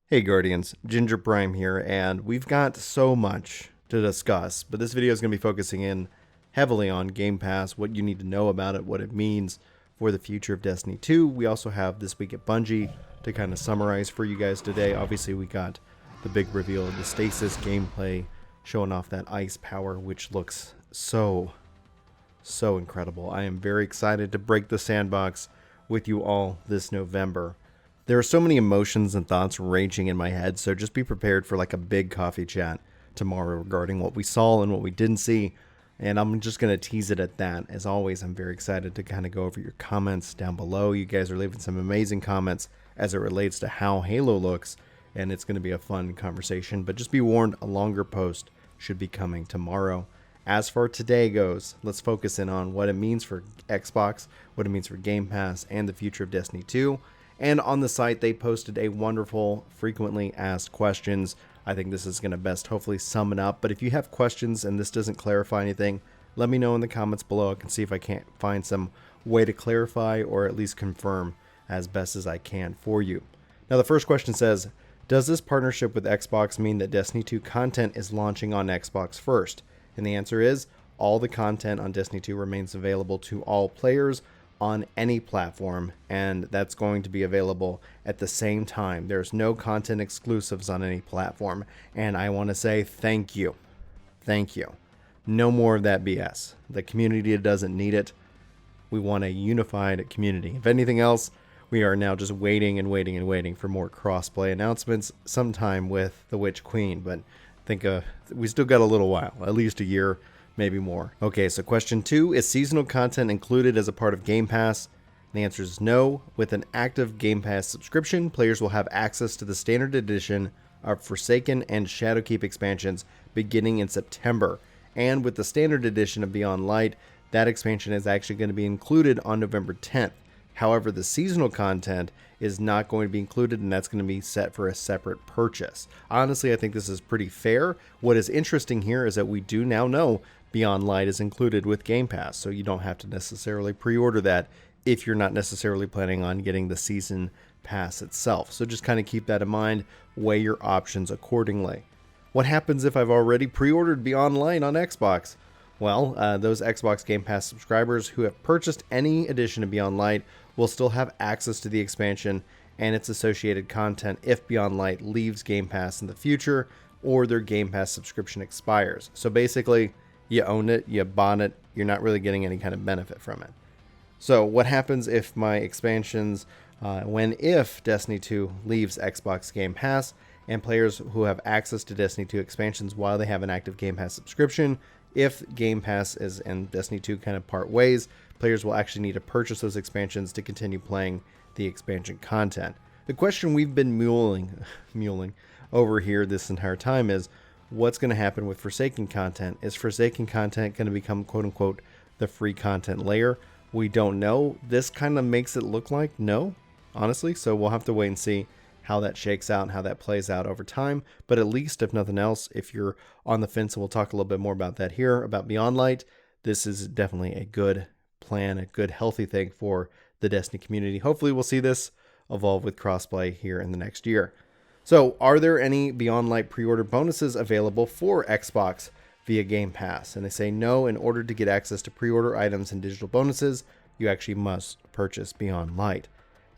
Hey Guardians, Ginger Prime here, and we've got so much to discuss, but this video is going to be focusing in heavily on Game Pass, what you need to know about it, what it means for the future of Destiny 2. We also have This Week at Bungie to kind of summarize for you guys today. Obviously, we got the big reveal of the Stasis gameplay, showing off that ice power, which looks so incredible. I am very excited to break the sandbox with you all this November. There are so many emotions and thoughts raging in my head, so just be prepared for like a big coffee chat tomorrow regarding what we saw and what we didn't see, and I'm just going to tease it at that. As always, I'm very excited to kind of go over your comments down below. You guys are leaving some amazing comments as it relates to how Halo looks, and it's going to be a fun conversation, but just be warned, a longer post should be coming tomorrow. As far today goes, let's focus in on what it means for Xbox, what it means for Game Pass, and the future of Destiny 2. And on the site, they posted a wonderful frequently asked questions. I think this is going to best hopefully sum it up. But if you have questions and this doesn't clarify anything, let me know in the comments below. I can see if I can't find some way to clarify or at least confirm as best as I can for you. Now, the first question says, does this partnership with Xbox mean that Destiny 2 content is launching on Xbox first? And the answer is, all the content on Destiny 2 remains available to all players on any platform, and that's going to be available at the same time. There's no content exclusives on any platform, and I want to say thank you. Thank you. No more of that BS. The community doesn't need it. We want a unified community. If anything else, we are now just waiting and waiting and waiting for more crossplay announcements sometime with the Witch Queen, but I think we still got a little while, at least a year, maybe more. Okay, so question 2, is seasonal content included as a part of Game Pass? The answer is no. With an active Game Pass subscription, players will have access to the standard edition of Forsaken and Shadowkeep expansions beginning in September. And with the standard edition of Beyond Light, that expansion is actually going to be included on November 10th. However, the seasonal content is not going to be included, and that's going to be set for a separate purchase. Honestly, I think this is pretty fair. What is interesting here is that we do now know Beyond Light is included with Game Pass, so you don't have to necessarily pre-order that if you're not necessarily planning on getting the season pass itself. So just kind of keep that in mind, weigh your options accordingly. What happens if I've already pre-ordered Beyond Light on Xbox? Well, those Xbox Game Pass subscribers who have purchased any edition of Beyond Light will still have access to the expansion and its associated content if Beyond Light leaves Game Pass in the future or their Game Pass subscription expires. So basically, you own it, you bought it, you're not really getting any kind of benefit from it. So what happens if my expansions, if Destiny 2 leaves Xbox Game Pass and players who have access to Destiny 2 expansions while they have an active Game Pass subscription, if Game Pass and Destiny 2 kind of part ways, players will actually need to purchase those expansions to continue playing the expansion content. The question we've been mulling over here this entire time is, what's going to happen with Forsaken content? Is Forsaken content going to become quote-unquote the free content layer? We don't know. This kind of makes it look like no, honestly, so we'll have to wait and see how that shakes out and how that plays out over time. But at least, if nothing else, if you're on the fence, and we'll talk a little bit more about that here, about Beyond Light, this is definitely a good plan, a good healthy thing for the Destiny community. Hopefully we'll see this evolve with crossplay here in the next year. So are there any Beyond Light pre-order bonuses available for Xbox via Game Pass? And they say no. In order to get access to pre-order items and digital bonuses, you actually must purchase Beyond Light.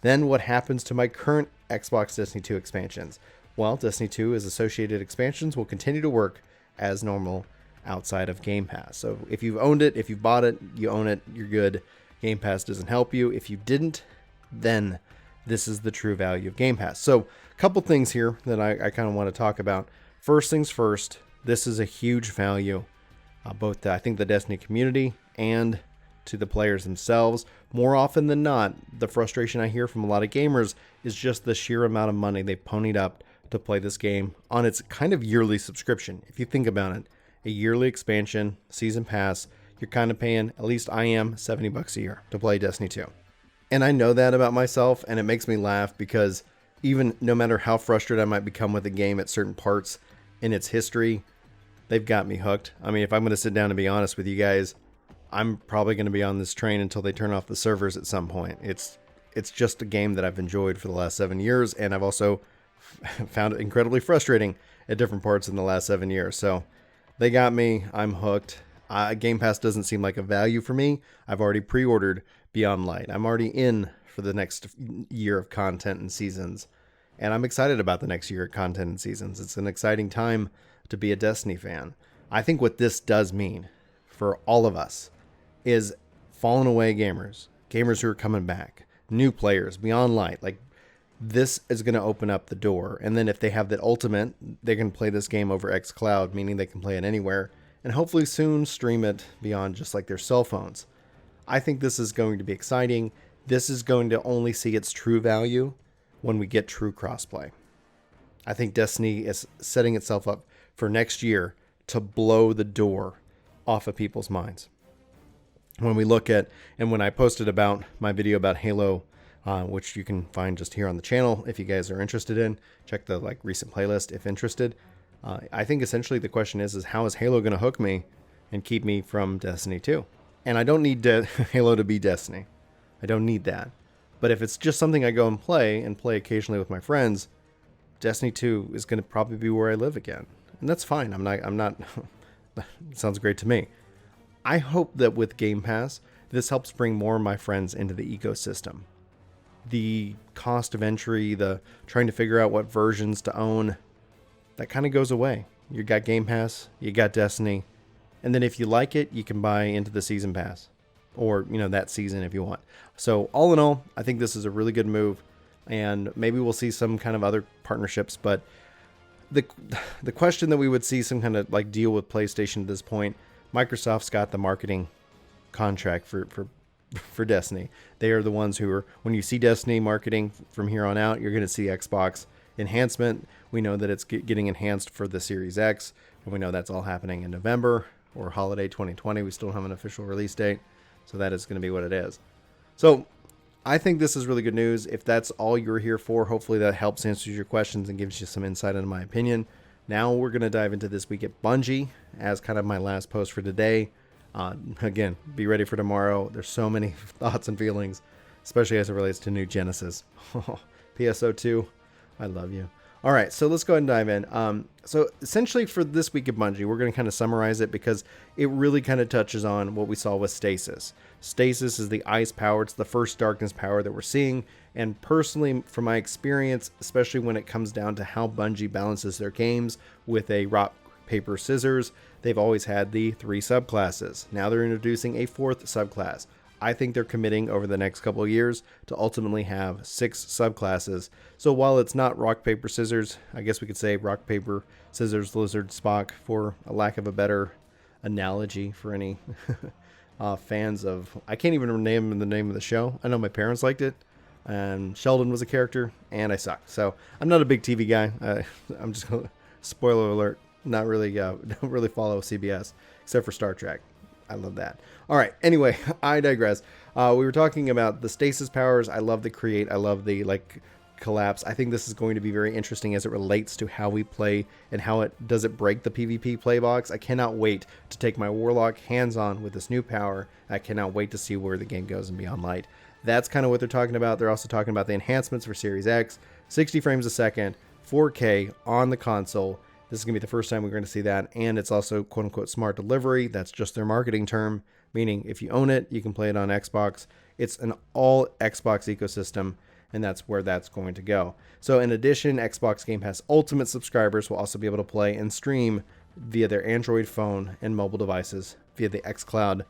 Then what happens to my current Xbox Destiny 2 expansions? Well, Destiny 2 as associated expansions will continue to work as normal outside of Game Pass. So if you've owned it, if you've bought it, you own it, you're good. Game Pass doesn't help you. If you didn't, then this is the true value of Game Pass. So a couple things here that I kind of want to talk about. First things first, this is a huge value, both I think the Destiny community and to the players themselves. More often than not, the frustration I hear from a lot of gamers is just the sheer amount of money they ponied up to play this game on its kind of yearly subscription. If you think about it, a yearly expansion, season pass, you're kind of paying, at least I am, $70 a year to play Destiny 2. And I know that about myself, and it makes me laugh because even no matter how frustrated I might become with a game at certain parts in its history, they've got me hooked. I mean, if I'm going to sit down and be honest with you guys, I'm probably going to be on this train until they turn off the servers at some point. It's just a game that I've enjoyed for the last 7 years, and I've also found it incredibly frustrating at different parts in the last 7 years. So they got me. I'm hooked. Game Pass doesn't seem like a value for me. I've already pre-ordered Beyond Light. I'm already in for the next year of content and seasons. And I'm excited about the next year of content and seasons. It's an exciting time to be a Destiny fan. I think what this does mean for all of us is fallen away gamers who are coming back, new players, Beyond Light. Like, this is going to open up the door. And then if they have the ultimate, they can play this game over xCloud, meaning they can play it anywhere, and hopefully soon stream it beyond just like their cell phones. I think this is going to be exciting. This is going to only see its true value when we get true crossplay. I think Destiny is setting itself up for next year to blow the door off of people's minds. When we look at, and when I posted about my video about Halo, which you can find just here on the channel if you guys are interested in, check the recent playlist if interested. I think essentially the question is how is Halo going to hook me and keep me from Destiny 2? And I don't need Halo to be Destiny. I don't need that. But if it's just something I go and play occasionally with my friends, Destiny 2 is going to probably be where I live again. And that's fine. I'm not sounds great to me. I hope that with Game Pass, this helps bring more of my friends into the ecosystem. The cost of entry, the trying to figure out what versions to own, that kind of goes away. You got Game Pass, you got Destiny, and then if you like it, you can buy into the season pass, or that season if you want. So all in all, I think this is a really good move, and maybe we'll see some kind of other partnerships. But the question that we would see some kind of deal with PlayStation at this point, Microsoft's got the marketing contract for Destiny. They are the ones who are, when you see Destiny marketing from here on out, you're going to see Xbox enhancement. We know that it's getting enhanced for the Series X, and we know that's all happening in November or holiday 2020. We still don't have an official release date, so that is going to be what it is. So I think this is really good news. If that's all you're here for, hopefully that helps answer your questions and gives you some insight into my opinion. Now we're going to dive into this week at Bungie as kind of my last post for today. Again, be ready for tomorrow. There's so many thoughts and feelings, especially as it relates to new Genesis. PSO2, I love you. All right, so let's go ahead and dive in. So essentially for this week at Bungie, we're going to kind of summarize it because it really kind of touches on what we saw with Stasis. Stasis is the ice power. It's the first darkness power that we're seeing. And personally, from my experience, especially when it comes down to how Bungie balances their games with a rock, paper, scissors, they've always had the 3 subclasses. Now they're introducing a 4th subclass. I think they're committing over the next couple of years to ultimately have 6 subclasses. So while it's not rock, paper, scissors, I guess we could say rock, paper, scissors, lizard, Spock, for a lack of a better analogy for any fans of... I can't even name the name of the show. I know my parents liked it, and Sheldon was a character, and I suck. So I'm not a big TV guy. I'm just going to... Spoiler alert. Not really, don't really follow CBS, except for Star Trek. I love that. All right. Anyway, I digress. We were talking about the stasis powers. I love the create. I love the collapse. I think this is going to be very interesting as it relates to how we play and how it break the PvP playbox. I cannot wait to take my Warlock hands-on with this new power. I cannot wait to see where the game goes in Beyond Light. That's kind of what they're talking about. They're also talking about the enhancements for Series X, 60 frames a second, 4K on the console. This is going to be the first time we're going to see that, and it's also quote-unquote smart delivery. That's just their marketing term, meaning if you own it, you can play it on Xbox. It's an all Xbox ecosystem, and that's where that's going to go. So in addition, Xbox Game Pass Ultimate subscribers will also be able to play and stream via their Android phone and mobile devices via the xCloud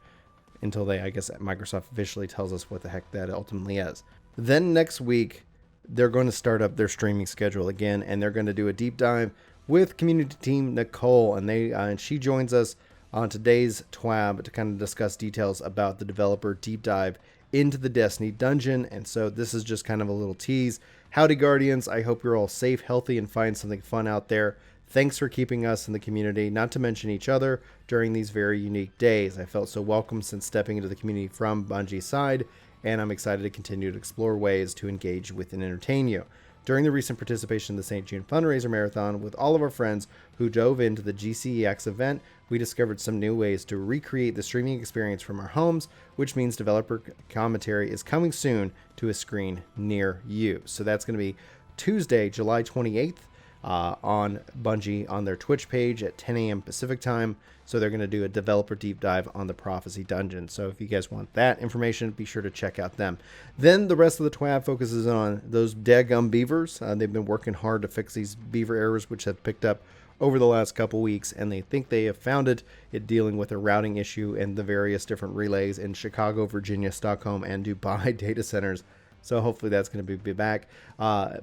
until Microsoft officially tells us what the heck that ultimately is. Then next week, they're going to start up their streaming schedule again, and they're going to do a deep dive with community team Nicole, and she joins us on today's TWAB to kind of discuss details about the developer deep dive into the Destiny dungeon. And so this is just kind of a little tease. Howdy Guardians, I hope you're all safe, healthy, and find something fun out there. Thanks for keeping us in the community, not to mention each other, during these very unique days. I felt so welcome since stepping into the community from Bungie's side, and I'm excited to continue to explore ways to engage with and entertain you. During the recent participation in the St. June Fundraiser Marathon with all of our friends who dove into the GCEX event, we discovered some new ways to recreate the streaming experience from our homes, which means developer commentary is coming soon to a screen near you. So that's going to be Tuesday, July 28th. On Bungie on their Twitch page at 10 a.m. Pacific time. So they're going to do a developer deep dive on the Prophecy Dungeon. So if you guys want that information, be sure to check out them. Then the rest of the TWAB focuses on those daggum beavers. They've been working hard to fix these beaver errors, which have picked up over the last couple weeks, and they think they have found it dealing with a routing issue in the various different relays in Chicago, Virginia, Stockholm, and Dubai data centers. So hopefully that's going to be back.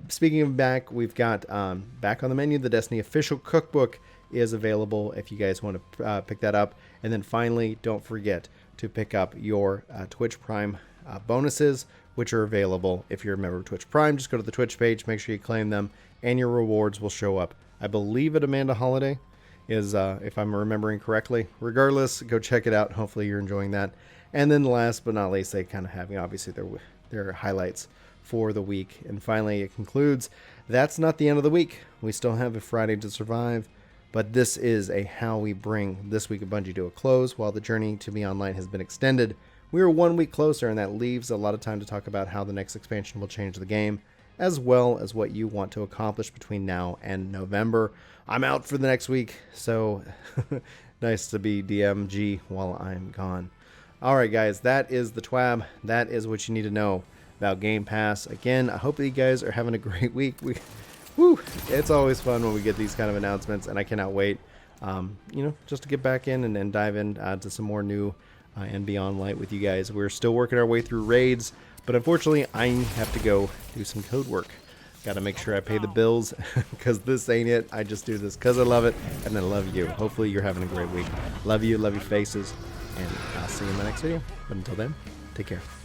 Speaking of back, we've got back on the menu, the Destiny official cookbook is available if you guys want to pick that up. And then finally, don't forget to pick up your Twitch Prime bonuses, which are available if you're a member of Twitch Prime. Just go to the Twitch page, make sure you claim them, and your rewards will show up. I believe at Amanda Holiday is, if I'm remembering correctly. Regardless, go check it out. Hopefully you're enjoying that. And then last but not least, they kind of have, obviously their highlights for the week. And finally, it concludes, that's not the end of the week. We still have a Friday to survive, but this is how we bring this week of Bungie to a close. While the journey to Beyond Light has been extended, we are 1 week closer, and that leaves a lot of time to talk about how the next expansion will change the game, as well as what you want to accomplish between now and November. I'm out for the next week, so nice to be DMG while I'm gone. All right, guys, that is the TWAB. That is what you need to know about Game Pass. Again, I hope that you guys are having a great week. It's always fun when we get these kind of announcements, and I cannot wait, just to get back in and dive in to some more new and Beyond Light with you guys. We're still working our way through raids, but unfortunately, I have to go do some code work. Got to make sure I pay the bills, because this ain't it. I just do this because I love it, and I love you. Hopefully, you're having a great week. Love you faces. And I'll see you in my next video. But until then, take care.